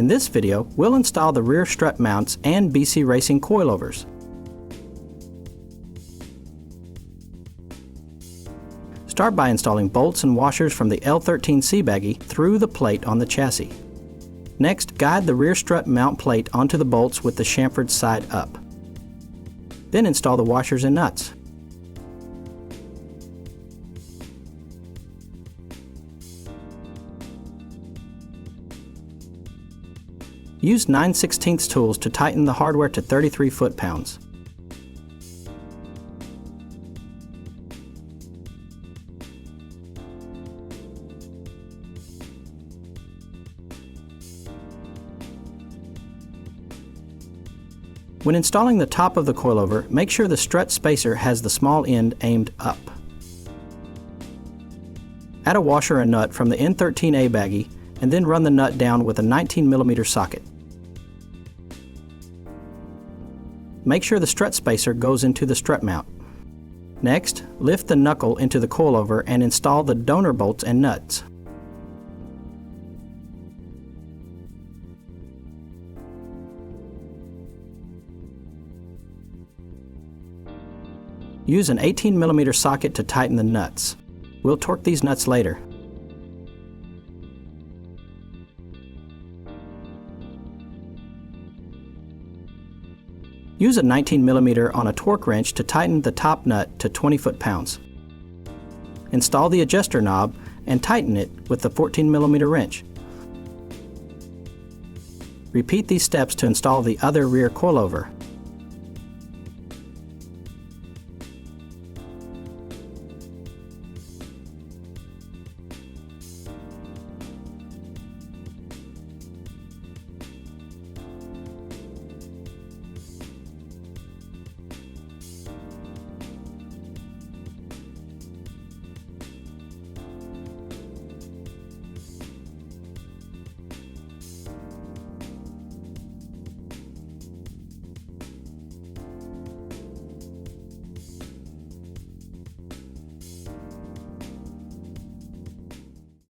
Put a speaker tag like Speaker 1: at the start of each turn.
Speaker 1: In this video, we'll install the rear strut mounts and BC Racing coilovers. Start by installing bolts and washers from the L13C baggy through the plate on the chassis. Next, guide the rear strut mount plate onto the bolts with the chamfered side up. Then install the washers and nuts. Use 9/16 tools to tighten the hardware to 33 foot-pounds. When installing the top of the coilover, make sure the strut spacer has the small end aimed up. Add a washer and nut from the N13A baggy and then run the nut down with a 19mm socket. Make sure the strut spacer goes into the strut mount. Next, lift the knuckle into the coilover and install the donor bolts and nuts. Use an 18mm socket to tighten the nuts. We'll torque these nuts later. Use a 19mm on a torque wrench to tighten the top nut to 20 foot-pounds. Install the adjuster knob and tighten it with the 14mm wrench. Repeat these steps to install the other rear coilover.